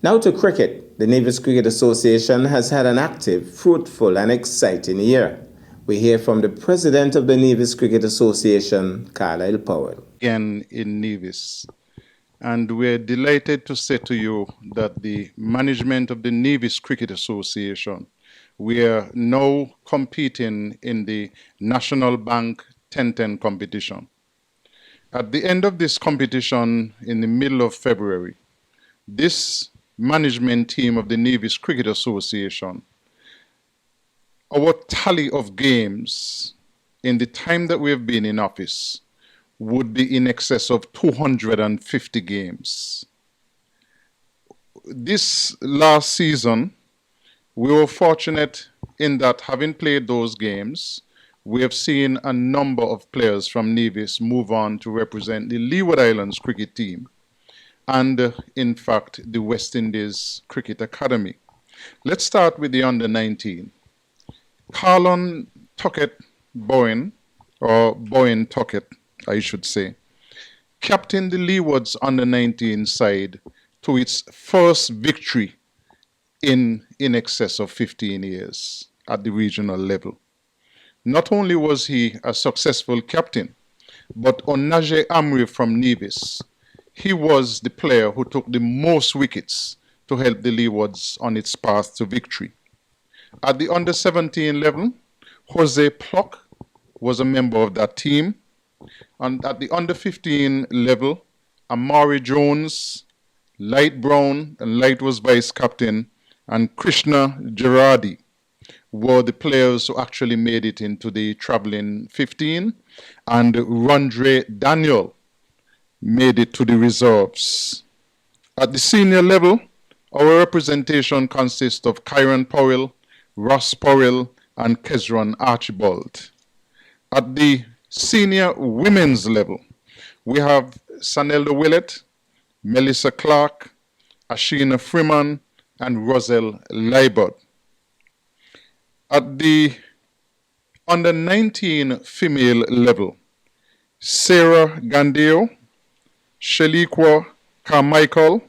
Now to cricket. The Nevis Cricket Association has had an active, fruitful and exciting year. We hear from the president of the Nevis Cricket Association, Carlisle Powell. Again in Nevis. And we're delighted to say to you that the management of the Nevis Cricket Association, we are now competing in the National Bank 10-10 competition. At the end of this competition in the middle of February, this management team of the Nevis Cricket Association, our tally of games in the time that we have been in office would be in excess of 250 games. This last season, we were fortunate in that having played those games, we have seen a number of players from Nevis move on to represent the Leeward Islands cricket team and, in fact, the West Indies Cricket Academy. Let's start with the under-19. Carlon Tuckett Bowen, or Bowen Tuckett, I should say, captained the Leeward's under-19 side to its first victory in excess of 15 years at the regional level. Not only was he a successful captain, but Onaje Amri from Nevis, he was the player who took the most wickets to help the Leewards on its path to victory. At the under-17 level, Jose Pluck was a member of that team. And at the under-15 level, Amari Jones, Light Brown, and Light was vice captain, and Krishna Girardi were the players who actually made it into the traveling 15, and Rondre Daniel made it to the reserves. At the senior level, our representation consists of Kyron Powell, Ross Powell, and Kezron Archibald. At the senior women's level, we have Sanelda Willett, Melissa Clark, Ashina Freeman, and Roselle Liebert. At the under-19 female level, Sarah Gandeo, Shaliqua Carmichael,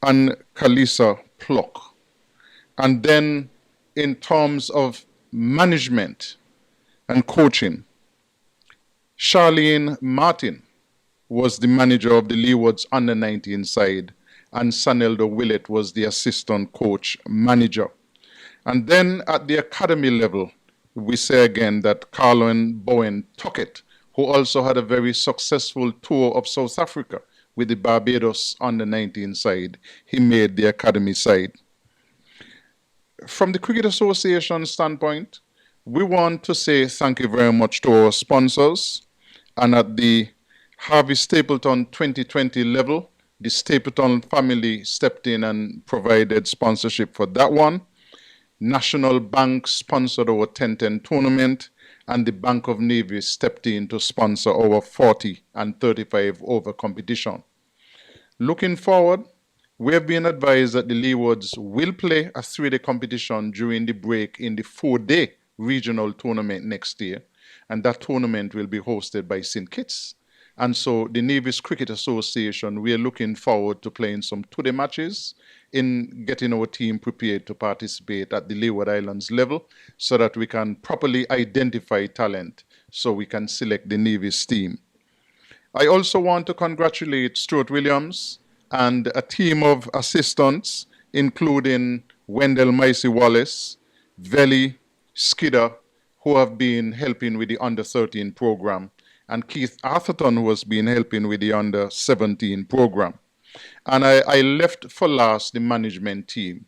and Kalisa Pluck. And then in terms of management and coaching, Charlene Martin was the manager of the Leeward's under-19 side, and Sanelda Willett was the assistant coach manager. And then at the academy level, we say again that Carlon Bowen Tuckett, who also had a very successful tour of South Africa with the Barbados under-19 side, he made the academy side. From the Cricket Association standpoint, we want to say thank you very much to our sponsors. And at the Harvey Stapleton 2020 level, the Stapleton family stepped in and provided sponsorship for that one. National Bank sponsored our 10-10 tournament, and the Bank of Nevis stepped in to sponsor our 40 and 35 over competition. Looking forward, we have been advised that the Leewards will play a 3-day competition during the break in the 4-day regional tournament next year, and that tournament will be hosted by St. Kitts. And so the Nevis Cricket Association, we are looking forward to playing some 2-day matches in getting our team prepared to participate at the Leeward Islands level so that we can properly identify talent so we can select the Nevis team. I also want to congratulate Stuart Williams and a team of assistants, including Wendell Micey Wallace, Veli Skidder, who have been helping with the under-13 program, and Keith Atherton, who has been helping with the under-17 program. And I left for last the management team.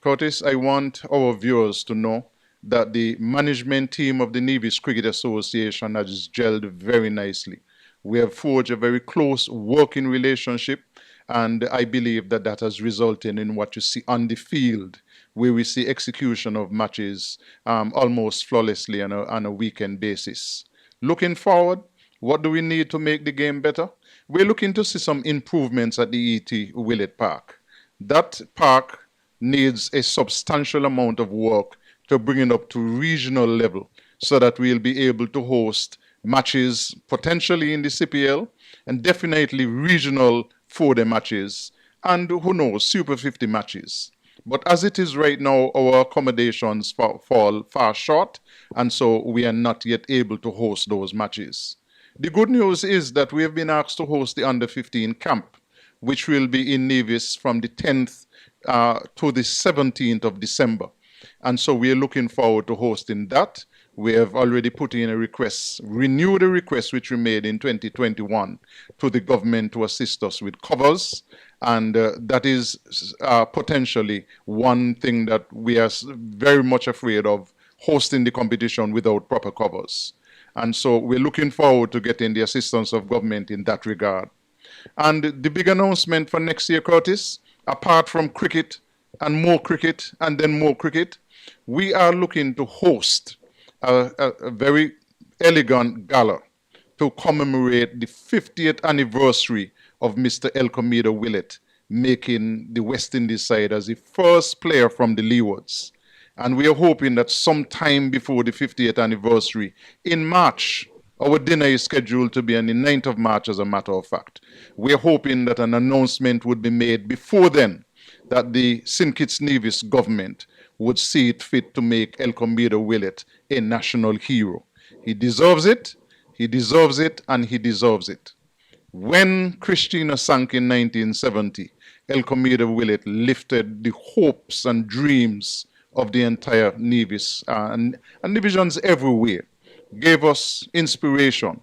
Curtis, I want our viewers to know that the management team of the Nevis Cricket Association has gelled very nicely. We have forged a very close working relationship, and I believe that that has resulted in what you see on the field, where we see execution of matches almost flawlessly on a weekend basis. Looking forward, what do we need to make the game better? We're looking to see some improvements at the E.T. Willett Park. That park needs a substantial amount of work to bring it up to regional level so that we'll be able to host matches potentially in the CPL and definitely regional 4-day matches and who knows, Super 50 matches. But as it is right now, our accommodations fall far short, and so we are not yet able to host those matches. The good news is that we have been asked to host the Under 15 camp, which will be in Nevis from the 10th to the 17th of December. And so we are looking forward to hosting that. We have already put in a request, renewed a request which we made in 2021 to the government to assist us with covers. And that is potentially one thing that we are very much afraid of, hosting the competition without proper covers. And so we're looking forward to getting the assistance of government in that regard. And the big announcement for next year, Curtis, apart from cricket and more cricket and then more cricket, we are looking to host a very elegant gala to commemorate the 50th anniversary of Mr. Elcomido Willett making the West Indies side as the first player from the Leewards. And we are hoping that sometime before the 50th anniversary, in March, our dinner is scheduled to be on the 9th of March, as a matter of fact. We are hoping that an announcement would be made before then, that the St. Kitts Nevis government would see it fit to make Elcomido Willett a national hero. He deserves it, he deserves it, and he deserves it. When Christina sank in 1970, Elcomido Willett lifted the hopes and dreams of the entire Nevis and divisions everywhere, gave us inspiration,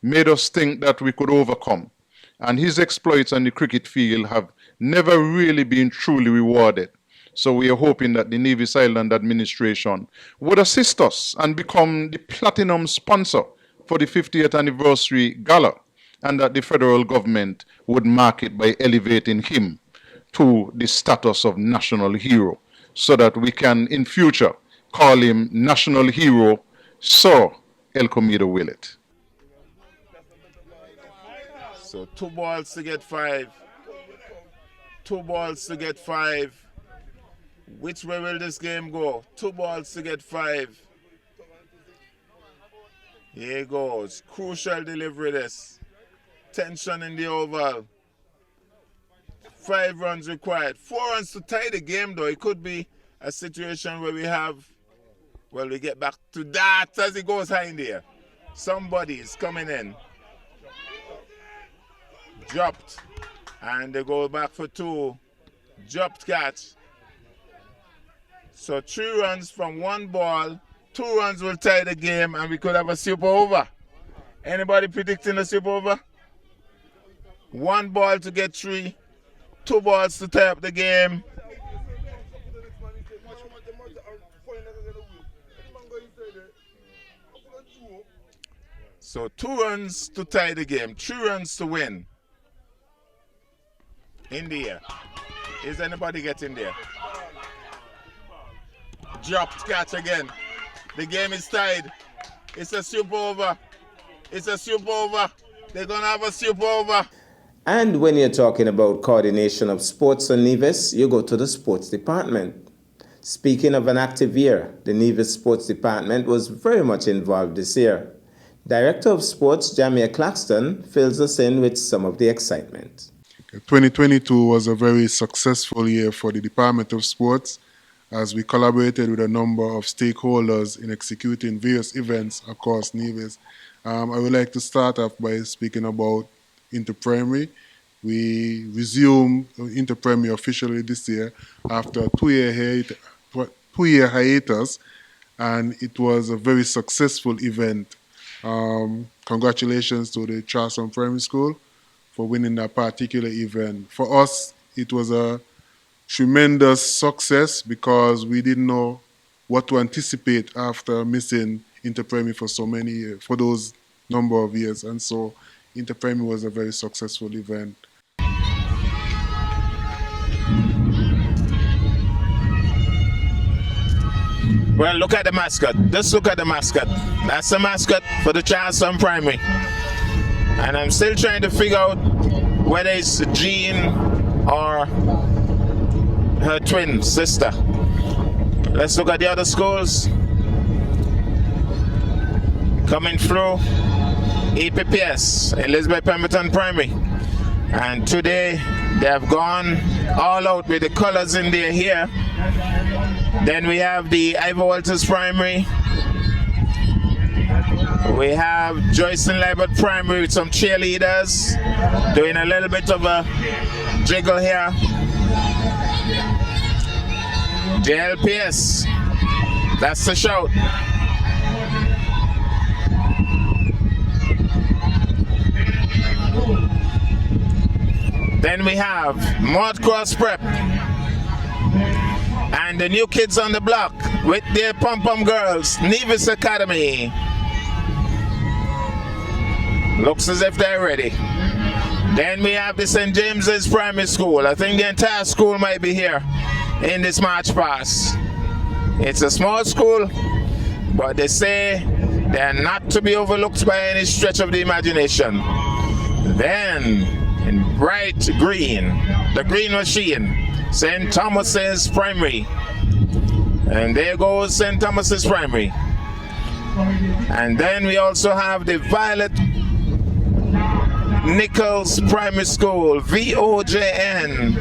made us think that we could overcome. And his exploits on the cricket field have never really been truly rewarded. So we are hoping that the Nevis Island administration would assist us and become the platinum sponsor for the 50th anniversary gala, and that the federal government would mark it by elevating him to the status of national hero, so that we can in future call him national hero Sir Elcomido Willett. So 2 balls to get 5. 2 balls to get 5. Which way will this game go? 2 balls to get 5. Here it goes. Crucial delivery this. Tension in the oval. 5 runs required. 4 runs to tie the game though. It could be a situation where we have, well, we get back to that as it goes high in there. Somebody is coming in. Dropped. And they go back for 2. Dropped catch. So 3 runs from 1 ball. 2 runs will tie the game and we could have a super over. Anybody predicting a super over? 1 ball to get 3. 2 balls to tie up the game. So 2 runs to tie the game. 3 runs to win. In the air. Is anybody getting there? Dropped catch again. The game is tied. It's a super over. It's a super over. They're going to have a super over. And when you're talking about coordination of sports on Nevis, you go to the sports department. Speaking of an active year, the Nevis Sports Department was very much involved this year. Director of Sports, Jamia Claxton, fills us in with some of the excitement. 2022 was a very successful year for the Department of Sports, as we collaborated with a number of stakeholders in executing various events across Nevis. I would like to start off by speaking about Interprimary. We resumed Interprimary officially this year after a 2-year hiatus, and it was a very successful event. Congratulations to the Charleston Primary School for winning that particular event. For us, it was a tremendous success because we didn't know what to anticipate after missing Interprimary for so many years, for those number of years. And so Interprimary was a very successful event. Well, look at the mascot. Just look at the mascot. That's the mascot for the Charleston Primary. And I'm still trying to figure out whether it's Jean or her twin sister. Let's look at the other schools. Coming through, EPPS, Elizabeth Pemberton Primary. And today they have gone all out with the colors in there here. Then we have the Ivor Walters Primary. We have Joyce and Libert Primary with some cheerleaders doing a little bit of a jiggle here. JLPS, that's the shout. Then we have Mud Cross Prep and the new kids on the block with their pom-pom girls, Nevis Academy. Looks as if they're ready. Then we have the St. James's Primary School. I think the entire school might be here in this march past. It's a small school, but they say they're not to be overlooked by any stretch of the imagination. Then, in bright green, the green machine, St. Thomas's Primary. And there goes St. Thomas's Primary. And then we also have the Violet Nichols Primary School, VOJN.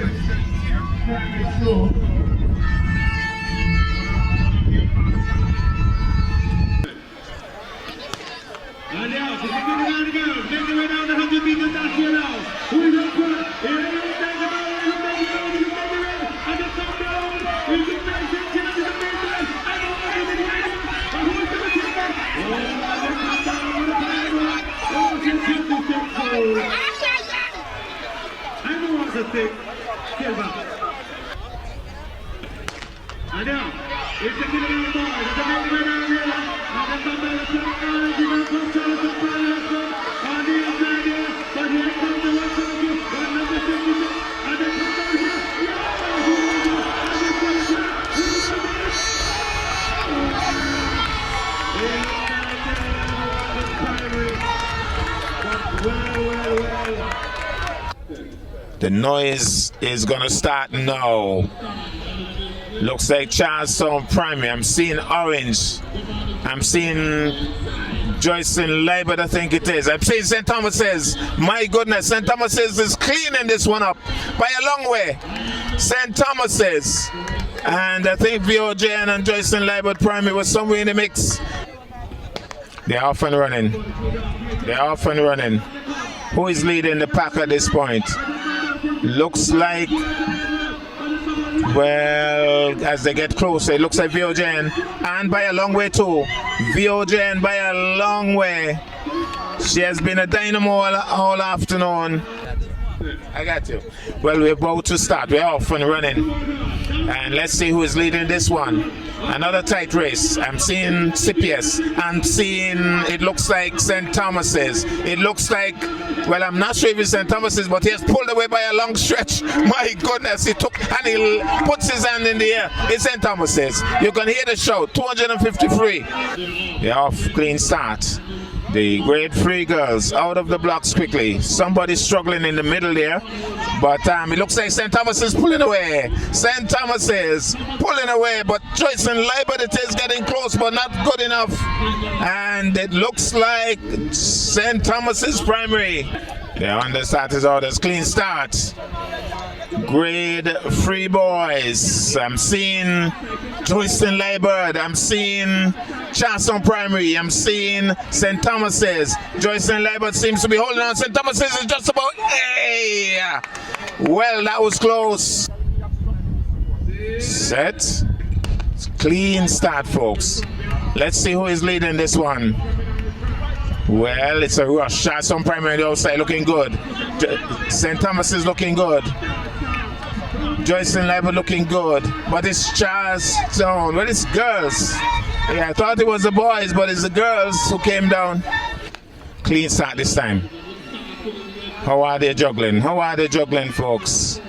The noise is gonna start now. Looks like Charlestown Primary. I'm seeing orange. I'm seeing Joyce and Libert, I think it is. I'm seeing St. Thomas's. My goodness, St. Thomas's is cleaning this one up by a long way. St. Thomas's. And I think VOJN and Joyce and Libert Primary was somewhere in the mix. They're off and running. They're off and running. Who is leading the pack at this point? Looks like, well, as they get closer, it looks like VOJN, and by a long way too. VOJN by a long way. She has been a dynamo all afternoon. I got you. Well, we're about to start. We're off and running. And let's see who is leading this one. Another tight race. I'm seeing CPS. I'm seeing, it looks like St. Thomas's. It looks like, well, I'm not sure if it's St. Thomas's, but he has pulled away by a long stretch. My goodness, he took, and he puts his hand in the air. It's St. Thomas's. You can hear the shout, 253. They're off, clean start. The grade 3 girls out of the blocks quickly. Somebody struggling in the middle there. But it looks like St. Thomas is pulling away. St. Thomas is pulling away. But Joyce and Libert, it is getting close, but not good enough. And it looks like St. Thomas's Primary. They're on the starters orders. Clean start. Grade 3 boys. I'm seeing Joyce and Libert. I'm seeing Charlestown Primary. I'm seeing St. Thomas's. Joyce and Libert seems to be holding on. St. Thomas's is just about. Hey! Well, that was close. Set. Clean start, folks. Let's see who is leading this one. Well, it's a rush. Charlestown Primary on the outside looking good. St. Thomas is looking good. Joyce and Libert looking good. But it's Charlestown. Well, it's girls. Yeah, I thought it was the boys, but it's the girls who came down. Clean start this time. How are they juggling? How are they juggling, folks?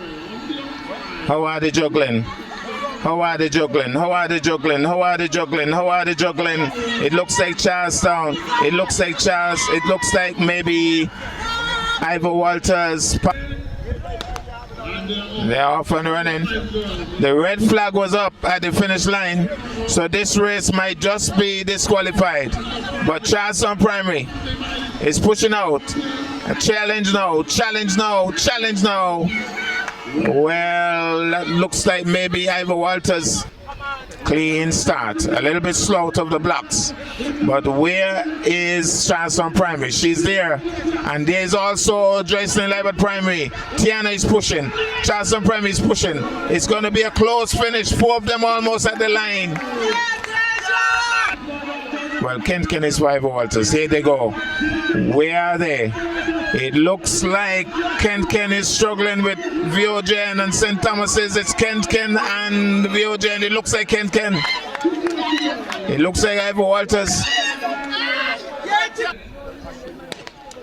How are they juggling? How are they juggling? How are they juggling? How are they juggling? How are they juggling? It looks like Charlestown. It looks like Charles. It looks like maybe Ivor Walters. They're off and running. The red flag was up at the finish line, so this race might just be disqualified. But Charleston Primary is pushing out. A challenge now, challenge now, challenge now. Well, that looks like maybe Ivor Walters. Clean start, a little bit slow out of the blocks. But where is Charleston Primary? She's there. And there's also Joycelyn Libert Primary. Tiana is pushing. Charleston Primary is pushing. It's going to be a close finish. 4 of them almost at the line. Well, Kent is for Ivor Walters. Here they go. Where are they? It looks like Kent is struggling with VOJ and St. Thomas's. It's Kent and VOJ, and it looks like Kent. It looks like Ivor Walters.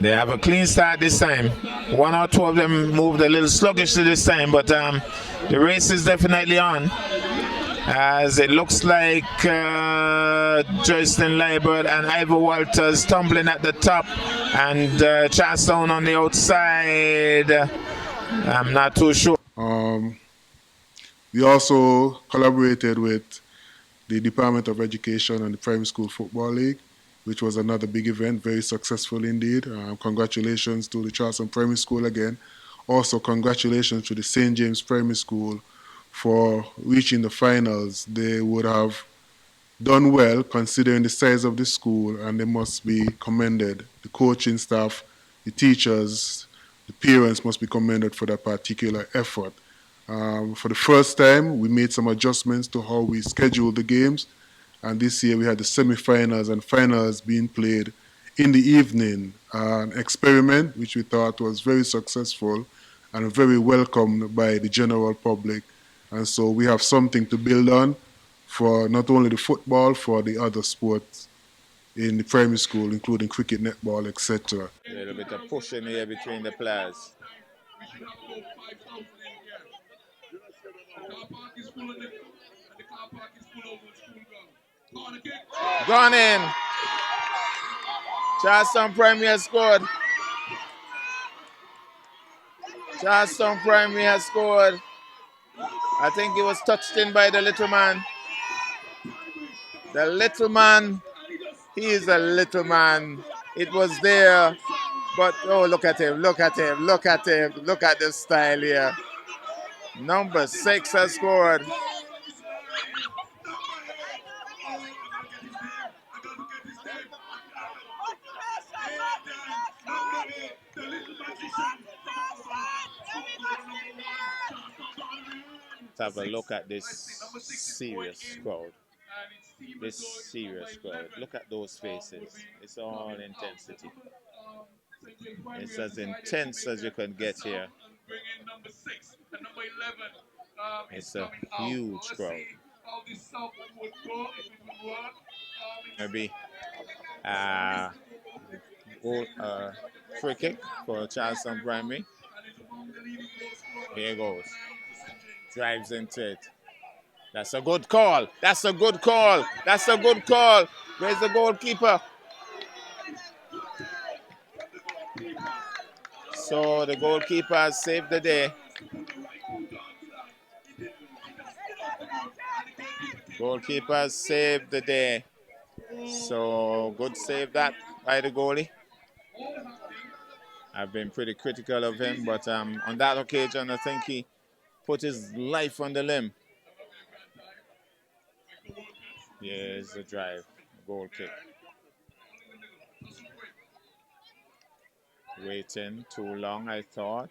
They have a clean start this time. 1 or 2 of them moved a little sluggishly this time, but the race is definitely on. As it looks like Joycelyn Libert and Ivor Walters tumbling at the top, and Charlestown on the outside. I'm not too sure. We also collaborated with the Department of Education and the Primary School Football League, which was another big event, very successful indeed. Congratulations to the Charleston Primary School again. Also, congratulations to the St. James Primary School for reaching the finals. They would have done well considering the size of the school, and they must be commended. The coaching staff, the teachers, the parents must be commended for that particular effort. For the first time, we made some adjustments to how we scheduled the games, and this year we had the semi-finals and finals being played in the evening, an experiment which we thought was very successful and very welcomed by the general public. And so we have something to build on for not only the football, for the other sports in the primary school, including cricket, netball, etc. A little bit of pushing here between the players. Gone in. Charleston Primary has scored. Charleston Primary has scored. I think he was touched in by the little man. The little man, he is a little man. It was there, but oh, look at him, look at him, look at him, look at this style here. Number 6 has scored. Let's have a look at this serious crowd. This serious crowd. Look at those faces. It's all intensity. It's as intense as you can get here. It's a huge crowd. Maybe free kick for Charleston Primary. Here goes. Drives into it. That's a good call. That's a good call. That's a good call. Where's the goalkeeper? So the goalkeeper has saved the day. Goalkeeper has saved the day. So good save that by the goalie. I've been pretty critical of him, but on that occasion, I think he put his life on the limb. Here's the drive, goal kick. Waiting too long, I thought.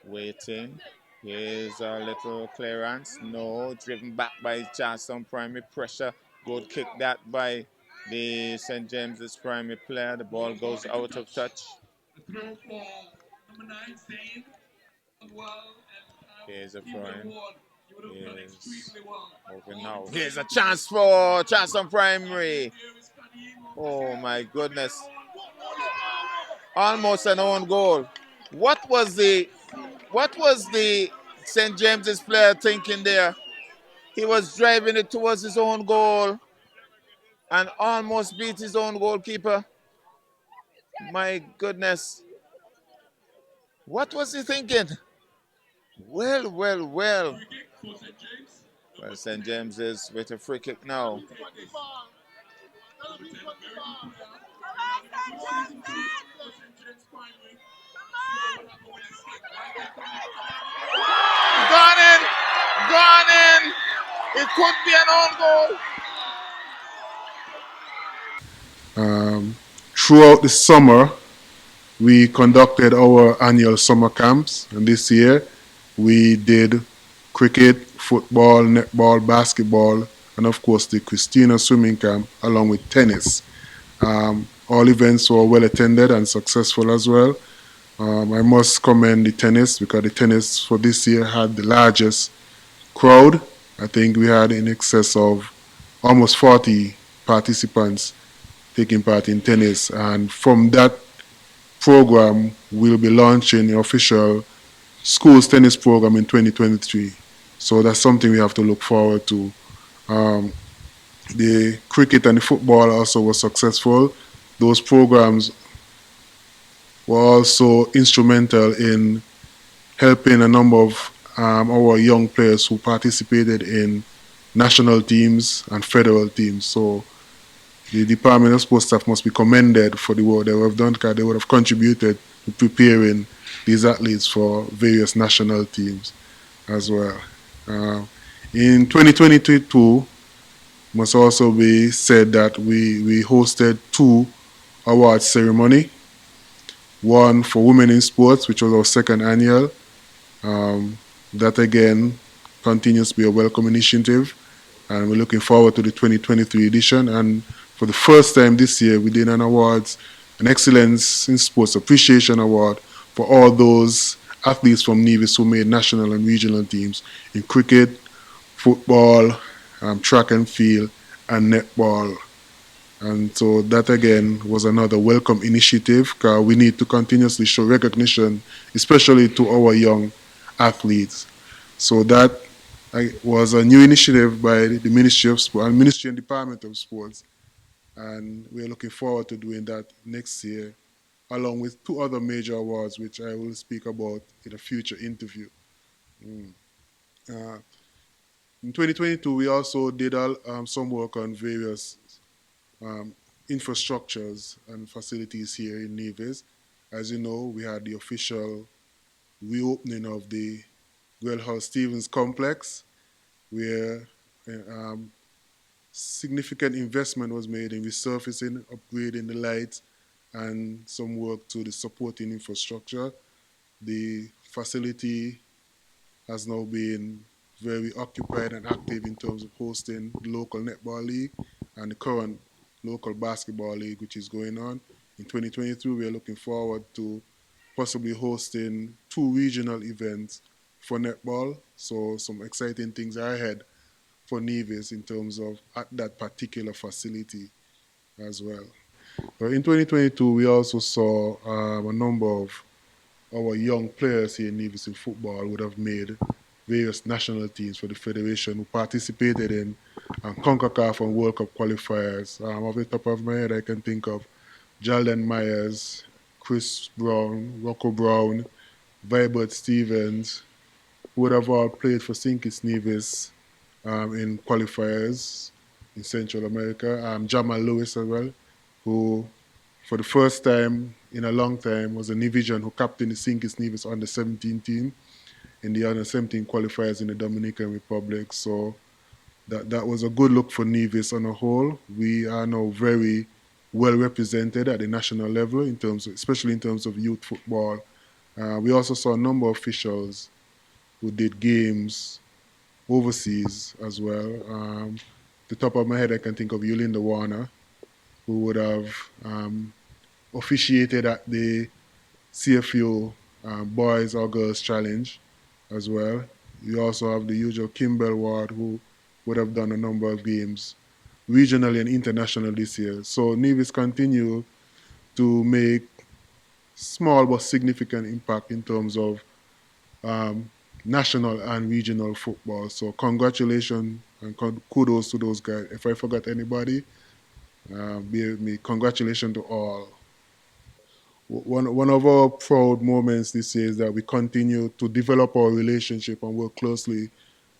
Waiting. Here's a little clearance. No, driven back by Charleston Primary. Pressure. Good kick that by the St. James's Primary player. The ball goes out of touch. Here's a throw-in. Here's moving now. Here's a chance for Charleston Primary. Oh my goodness. Almost an own goal. What was the St. James's player thinking there? He was driving it towards his own goal and almost beat his own goalkeeper. My goodness. What was he thinking? Well, well, well. Well, St. James is with a free kick now. Gone in! Gone in! It could be an own goal. Throughout the summer, we conducted our annual summer camps, and this year we did cricket, football, netball, basketball, and of course the Christina swimming camp, along with tennis. All events were well attended and successful as well. I must commend the tennis because the tennis for this year had the largest crowd. I think we had in excess of almost 40 participants taking part in tennis, and from that program, we'll be launching the official schools tennis program in 2023. So that's something we have to look forward to. Um, the cricket and the football also was successful. Those programs were also instrumental in helping a number of our young players who participated in national teams and federal teams. So the Department of Sports staff must be commended for the work they have done because they would have contributed to preparing these athletes for various national teams as well. Uh, in 2022, must also be said that we hosted two award ceremony. One for women in sports, which was our second annual. Um, that again continues to be a welcome initiative, and we're looking forward to the 2023 edition. And for the first time this year, we did an Excellence in Sports Appreciation Award for all those athletes from Nevis who made national and regional teams in cricket, football, track and field, and netball. And so that again was another welcome initiative because we need to continuously show recognition, especially to our young athletes. So that was a new initiative by the Ministry of Sport and Ministry and Department of Sports, and we're looking forward to doing that next year, along with two other major awards, which I will speak about in a future interview. Uh, in 2022, we also did some work on various um, infrastructures and facilities here in Nevis. As you know, we had the official reopening of the Hall Stevens complex, where um, significant investment was made in resurfacing, upgrading the lights, and some work to the supporting infrastructure. The facility has now been very occupied and active in terms of hosting the local netball league and the current local basketball league, which is going on. In 2023, we are looking forward to possibly hosting two regional events for netball. So some exciting things are ahead for Nevis in terms of at that particular facility as well. But in 2022, we also saw a number of our young players here in Nevis in football would have made various national teams for the federation who participated in CONCACAF and World Cup qualifiers. Off the top of my head, I can think of Jalden Myers, Chris Brown, Rocco Brown, Vibert Stevens, who would have all played for Sinkis Nevis in qualifiers in Central America. Jamal Lewis as well, who for the first time in a long time was a Nevision who captained the Sinkis Nevis under 17 team in the under 17 qualifiers in the Dominican Republic. So that was a good look for Nevis on a whole. We are now very well represented at the national level in terms of, especially in terms of youth football. We also saw a number of officials who did games overseas as well. The top of my head, I can think of Yulinda Warner, who would have officiated at the CFU Boys or Girls Challenge as well. You also have the usual Kimball Ward, who would have done a number of games regionally and international this year. So Nevis continue to make small but significant impact in terms of national and regional football. So congratulations and kudos to those guys. If I forgot anybody, be with me. Congratulations to all. One of our proud moments this year is that we continue to develop our relationship and work closely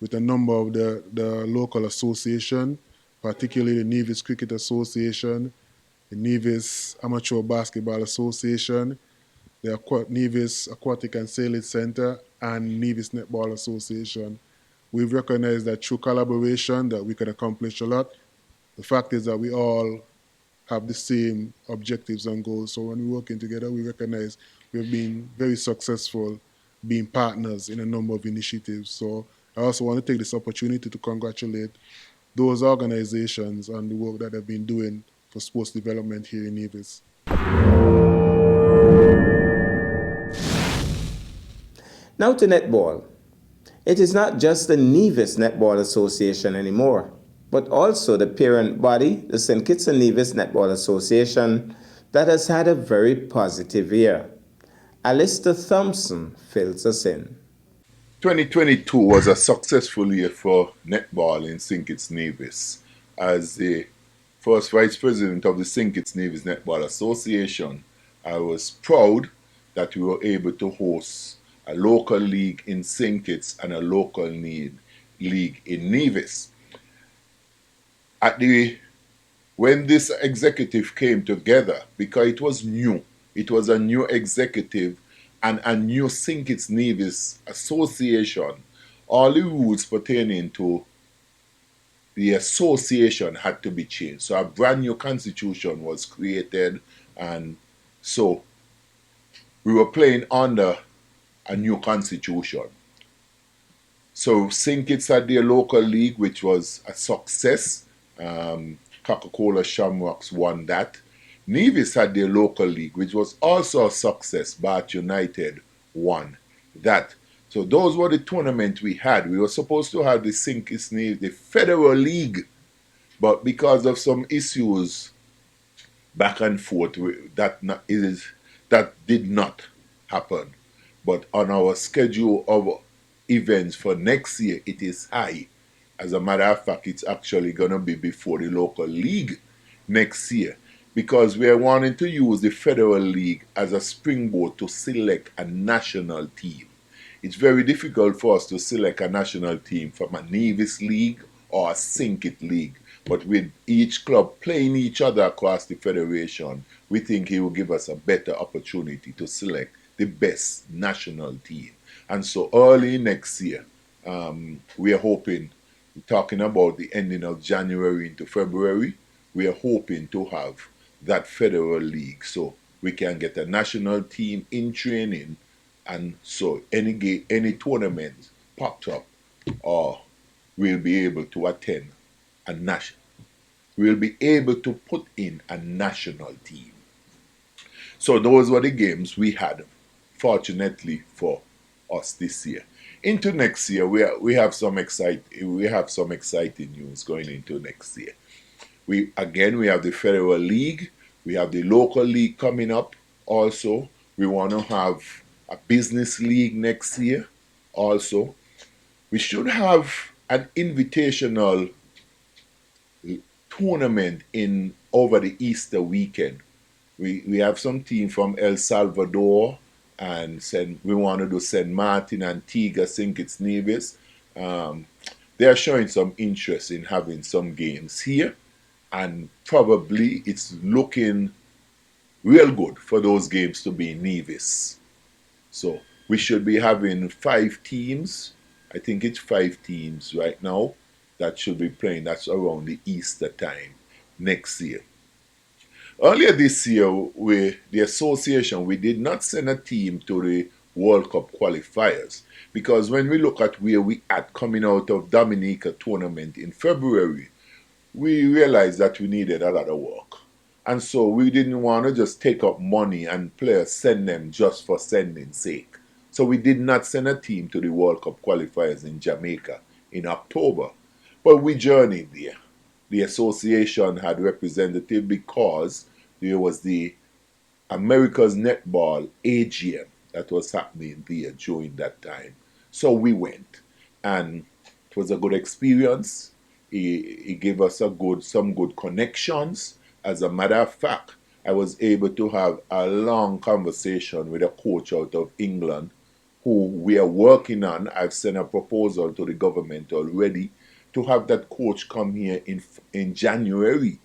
with a number of the local association, particularly the Nevis Cricket Association, the Nevis Amateur Basketball Association, the Nevis Aquatic and Sailing Center, and Nevis Netball Association. We've recognized that through collaboration that we can accomplish a lot. The fact is that we all have the same objectives and goals. So when we're working together, we recognize we've been very successful being partners in a number of initiatives. So I also want to take this opportunity to congratulate those organizations on the work that they've been doing for sports development here in Nevis. Now to netball. It is not just the Nevis Netball Association anymore, but also the parent body, the St. Kitts and Nevis Netball Association, that has had a very positive year. Alistair Thompson fills us in. 2022 was a successful year for netball in St. Kitts Nevis. As the first vice president of the St. Kitts Nevis Netball Association, I was proud that we were able to host a local league in St. Kitts and a local league in Nevis. When this executive came together, because it was a new executive and a new St. Kitts Nevis association, all the rules pertaining to the association had to be changed. So a brand new constitution was created, and so we were playing under a new constitution. So St. Kitts had their local league, which was a success. Coca-Cola Shamrocks won that. Nevis had their local league, which was also a success. Bath United won that. So those were the tournaments we had. We were supposed to have the St. Kitts Nevis, the Federal League, but because of some issues back and forth, that did not happen. But on our schedule of events for next year, it is high. As a matter of fact, it's actually going to be before the local league next year, because we are wanting to use the Federal League as a springboard to select a national team. It's very difficult for us to select a national team from a Nevis League or a St. Kitts League. But with each club playing each other across the federation, we think it will give us a better opportunity to select the best national team. And so early next year, we are hoping, talking about the ending of January into February, we are hoping to have that Federal League so we can get a national team in training, and so any tournament popped up, or we'll be able to attend a national. We'll be able to put in a national team. So those were the games we had, fortunately for us this year. Into next year, we have some exciting news going into next year. We have the Federal League, we have the local league coming up. Also, we want to have a business league next year. Also, we should have an invitational tournament in over the Easter weekend. We have some team from El Salvador, and we want to do St. Martin, Antigua, St. Kitts Nevis. They are showing some interest in having some games here, and probably it's looking real good for those games to be in Nevis. So we should be having 5 teams. I think it's 5 teams right now that should be playing. That's around the Easter time next year. Earlier this year, the association, we did not send a team to the World Cup qualifiers, because when we look at where we at coming out of Dominica tournament in February, we realized that we needed a lot of work. And so we didn't want to just take up money and players send them just for sending sake. So we did not send a team to the World Cup qualifiers in Jamaica in October. But we journeyed there. The association had representative because there was the America's Netball AGM that was happening there during that time. So we went, and it was a good experience. It gave us some good connections. As a matter of fact, I was able to have a long conversation with a coach out of England who we are working on. I've sent a proposal to the government already to have that coach come here in January.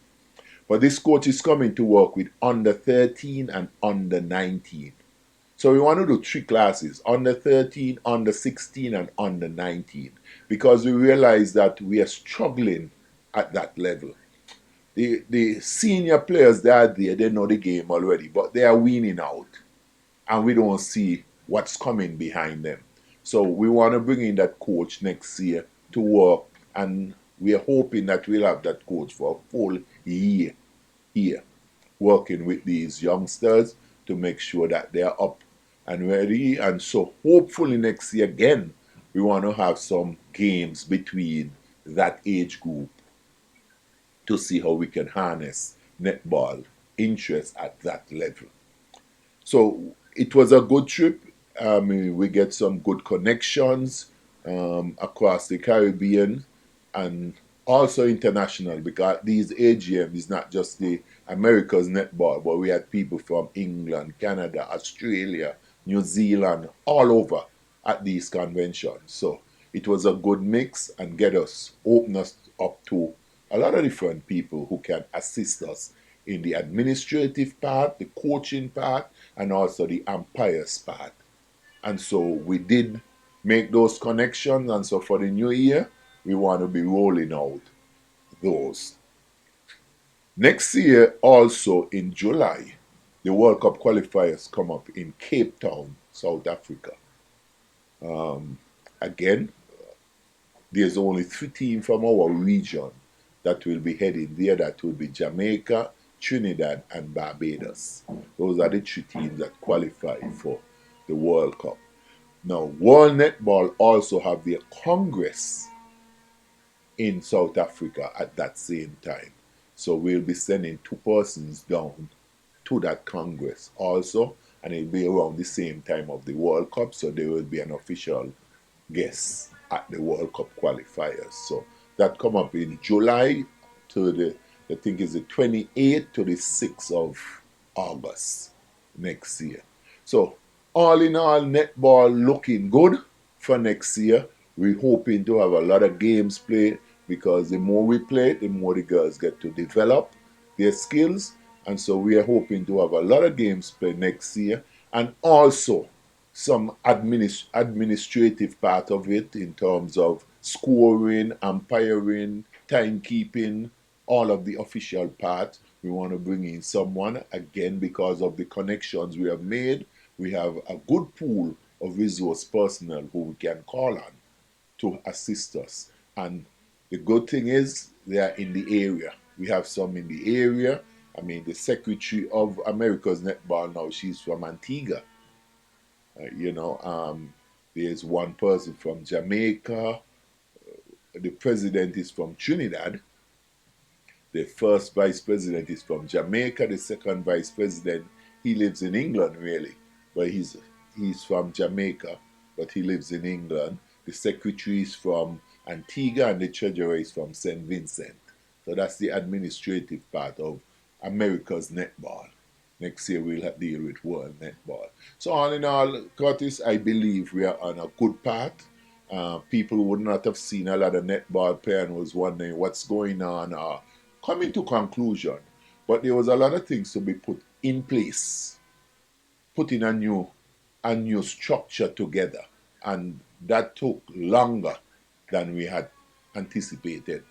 But this coach is coming to work with under 13 and under 19. So we want to do 3 classes, under 13, under 16, and under 19, because we realize that we are struggling at that level. The senior players that are there, they know the game already, but they are weaning out, and we don't see what's coming behind them. So we want to bring in that coach next year to work, and we are hoping that we'll have that coach for a full year here, working with these youngsters to make sure that they are up and ready. And so hopefully next year again, we want to have some games between that age group to see how we can harness netball interest at that level. So it was a good trip. We get some good connections across the Caribbean and also international, because these AGM is not just the America's netball, but we had people from England, Canada, Australia, New Zealand, all over at these conventions. So it was a good mix and open us up to a lot of different people who can assist us in the administrative part, the coaching part, and also the umpires part. And so we did make those connections, and so for the new year, we want to be rolling out those. Next year, also in July, the World Cup qualifiers come up in Cape Town, South Africa. Again, there's only 3 teams from our region that will be heading there. That will be Jamaica, Trinidad, and Barbados. Those are the 3 teams that qualify for the World Cup. Now, World Netball also have their Congress in South Africa at that same time. So we'll be sending 2 persons down to that Congress also, and it'll be around the same time of the World Cup, so there will be an official guest at the World Cup qualifiers. So that come up in July to I think is the 28th to the 6th of August next year. So all in all, netball looking good for next year. We're hoping to have a lot of games played, because the more we play, the more the girls get to develop their skills. And so we are hoping to have a lot of games played next year, and also some administrative part of it in terms of scoring, umpiring, timekeeping, all of the official part. We want to bring in someone, again, because of the connections we have made. We have a good pool of resource personnel who we can call on to assist us. And the good thing is they are in the area. We have some in the area. I mean, the secretary of America's Netball now, she's from Antigua. There's one person from Jamaica. The president is from Trinidad. The first vice president is from Jamaica. The second vice president, he lives in England, really. But he's from Jamaica, but he lives in England. The secretary is from Antigua, and the treasurer is from St. Vincent. So that's the administrative part of America's Netball. Next year we'll deal with World Netball. So all in all, Curtis, I believe we are on a good path. People would not have seen a lot of netball player and was wondering what's going on or coming to conclusion. But there was a lot of things to be put in place, putting a new structure together. And that took longer than we had anticipated.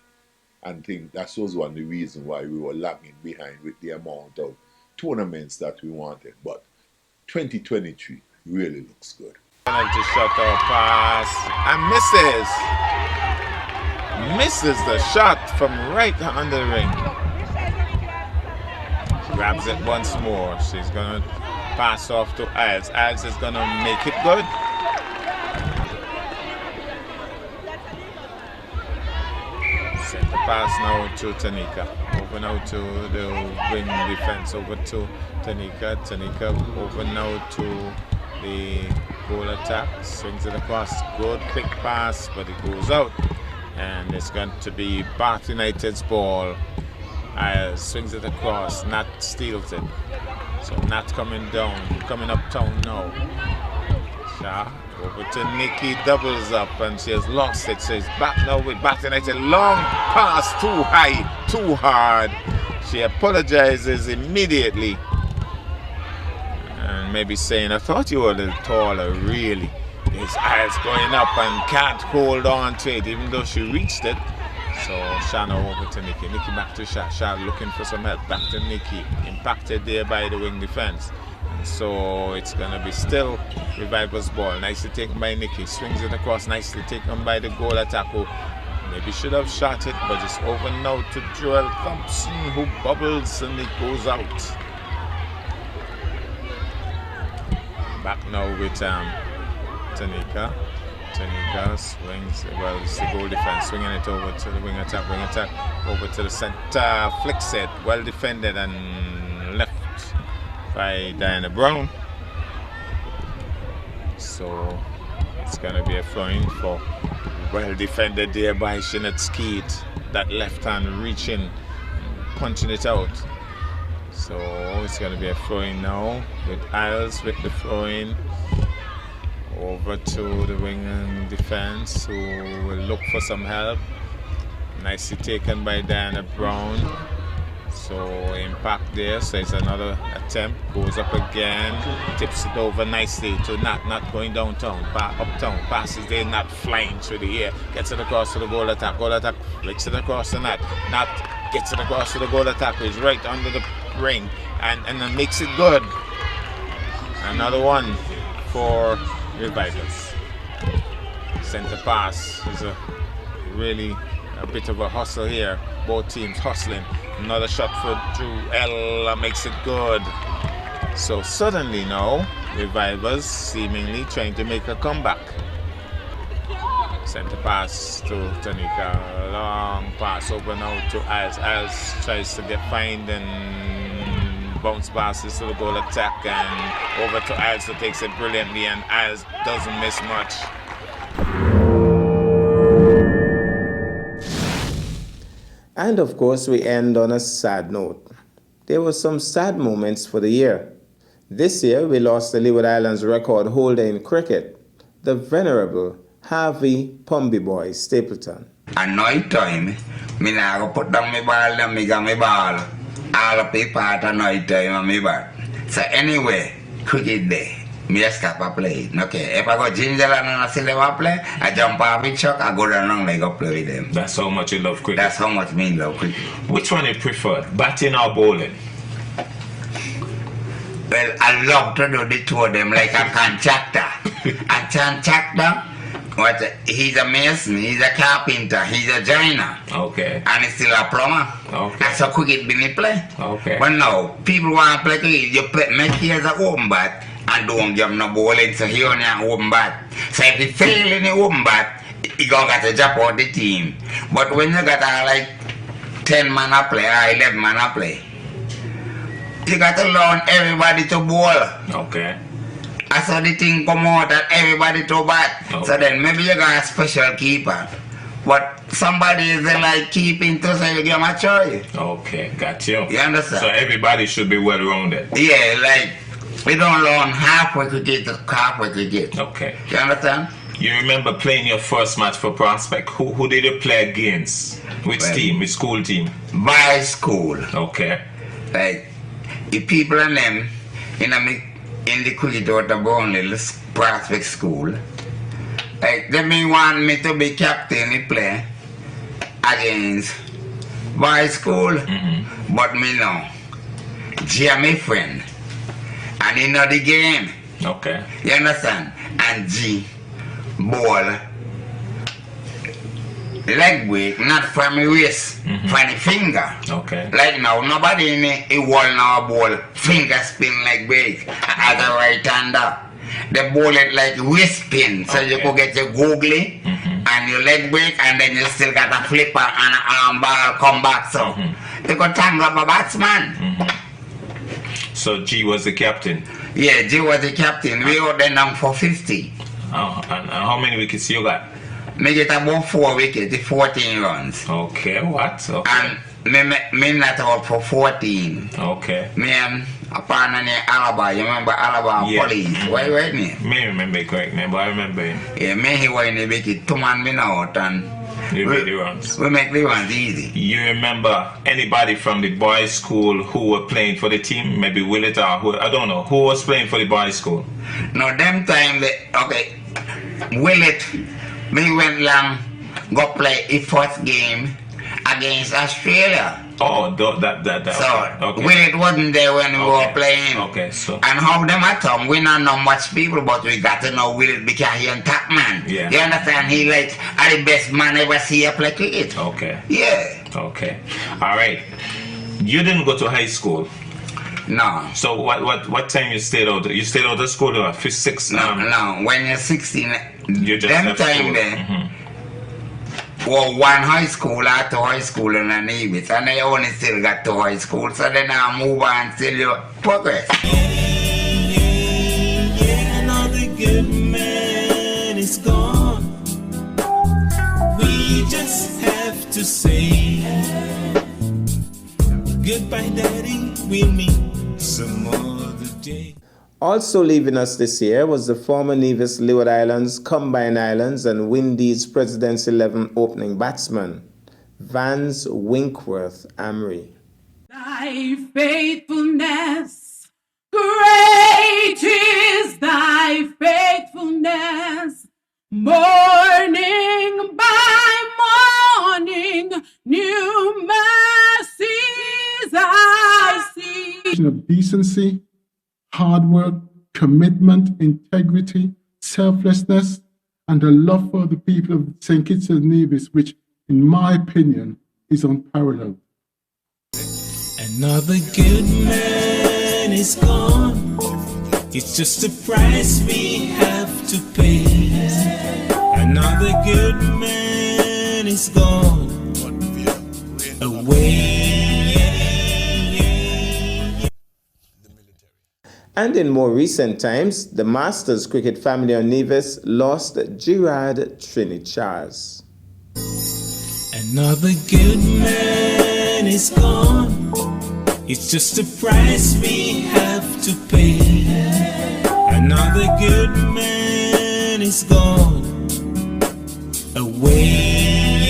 And I think that was one of the reasons why we were lagging behind with the amount of tournaments that we wanted. But 2023 really looks good. Penalty shot or pass, and misses the shot from right under the ring. Grabs it once more. She's gonna pass off to Iles. Iles is gonna make it good. Set the pass now to Tanika. Over now to the wing defense. Over to Tanika. Tanika over now to the goal attack. Swings it across. Good quick pass, but it goes out. And it's going to be Bath United's ball. Swings it across, Nat steals it. So Nat coming uptown now. Shah over to Nikki, doubles up, and she has lost it. So it's back now with Batten. It's a long pass, too high, too hard. She apologizes immediately. And maybe saying, I thought you were a little taller, really. His eyes going up and can't hold on to it, even though she reached it. So Shah now over to Nikki. Nikki back to Shah. Shah looking for some help. Back to Nikki. Impacted there by the wing defense. And so it's going to be still Revival's ball. Nicely taken by Nikki. Swings it across. Nicely taken by the goal attack. Who maybe should have shot it, but it's over now to Joel Thompson, who bubbles and it goes out. Back now with Tanika. Tanika swings, well, it's the goal defense, swinging it over to the wing attack, over to the center, flicks it, well defended and left by Diana Brown. So it's going to be a throw-in for well defended there by Shinnet Skeet, that left hand reaching, punching it out. So it's going to be a throw-in now with Isles with the throw-in. Over to the wing and defense, who will look for some help. Nicely taken by Diana Brown. So impact there, so it's another attempt. Goes up again, tips it over nicely to Nat going downtown, uptown, passes there, Nat flying through the air, gets it across to the goal attack, flicks it across to Nat gets it across to the goal attack, who's right under the ring, and then makes it good. Another one for Revivals. Center pass is really a bit of a hustle here. Both teams hustling. Another shot for Drew Ella makes it good. So suddenly now, Revivals seemingly trying to make a comeback. Center pass to Tanika. Long pass over now to Isles. Isles tries to get find and bounce passes to the goal attack, and over to Isles, who takes it brilliantly, and Isles doesn't miss much. And of course, we end on a sad note. There were some sad moments for the year. This year, we lost the Leeward Islands record holder in cricket, the venerable Harvey Pumby Boy Stapleton. At night time, me now go put down my ball and me got my ball. All of people at night time on me back. So anyway, cricket day, me just stop a play. Okay, if I go Gingerland and I see them play, I jump off the truck, I go down and I go play with them. That's how much you love cricket? That's how much me love cricket. Which one you prefer, batting or bowling? Well, I love to do the two of them like a contractor. A contractor, he's a mason, he's a carpenter, he's a joiner. Okay. And he's still a plumber. Okay. That's how cricket been play. Okay. But now, people want to play cricket, you play, make it as a home bat and don't give no bowling, so he only a home bat. So if he fail in the home bat, he gonna get to drop out the team. But when you got like 10 man a play or 11 man a play, you got to learn everybody to bowl. Okay. I saw the thing come out that everybody to bat. Okay. So then maybe you got a special keeper. But somebody is like keeping to say you give him a choice. Okay, got you. You understand? So everybody should be well rounded. Yeah, like we don't learn halfway to get. Okay. You understand? You remember playing your first match for Prospect? Who did you play against? Which team? Which school team? By school. Okay. Like the people and them in the cricket out of Burnley Prospect School. Like they may want me to be captain in play against by school, but me no. G my friend. And he know the game. Okay. You understand? And G ball leg break, not from the wrist, from the finger. Okay. Like now, nobody in a wall now ball, finger spin like break as a right hander. They ball it like wrist spin, so you could get your googly and your leg break, and then you still got a flipper and an arm ball come back. So you could tangle up a batsman. So G was the captain. Yeah, G was the captain. We out there down for 50. Oh, and how many wickets you got? Me get about 4 wickets, 14 runs. Okay, what? Okay. And Me not out for 14. Okay. Me and a partner named Alaba. You remember Alaba Police? What was his name? Me remember correct name, but I remember him. Yeah, me he was in the wicked. 2 man been out and You make the runs. we make the runs easy. You remember anybody from the boys' school who were playing for the team? Maybe Willett or who, I don't know. Who was playing for the boys' school? No, them time Willett, me went long, go play his first game against Australia. Oh, that. So Okay. Willett wasn't there when we were playing. Okay, so. And how them at home, we don't know much people, but we got to know Willett because he on top man. Yeah. You understand? He like the best man ever see a play cricket. Okay. Yeah. Okay. All right. You didn't go to high school. No. So what time you stayed out? You stayed out of school or 6? No. When you're 16, You just them left time school. there. Well, one high school, after high school and an Nevis, and I only still got to high school, so then I move on till you progress. Another good man is gone. We just have to say goodbye, Daddy. We'll meet some other day. Also leaving us this year was the former Nevis Leeward Islands, Combined Islands and Windies President's 11 opening batsman, Vance Winkworth Amory. Thy faithfulness, great is thy faithfulness, morning by morning, new mercies I see. Of decency, hard work, commitment, integrity, selflessness, and a love for the people of St. Kitts and Nevis, which, in my opinion, is unparalleled. Another good man is gone. It's just a price we have to pay. Another good man is gone. Away. And in more recent times, the Masters cricket family on Nevis lost Gerard Trinity-Charles. Another good man is gone. It's just a price we have to pay. Another good man is gone. Away.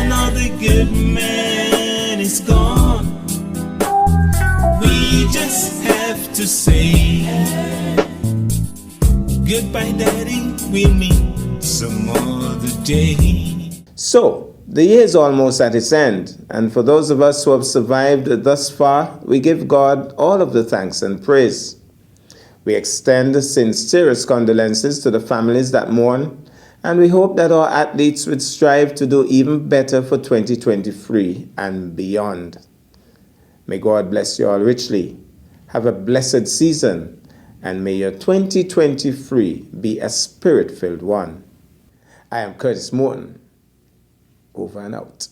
Another good man is gone. We just have to say goodbye, Daddy. We'll meet some other day. So, the year is almost at its end, and for those of us who have survived thus far, we give God all of the thanks and praise. We extend sincerest condolences to the families that mourn, and we hope that our athletes would strive to do even better for 2023 and beyond. May God bless you all richly. Have a blessed season, and may your 2023 be a spirit-filled one. I am Curtis Morton. Over and out.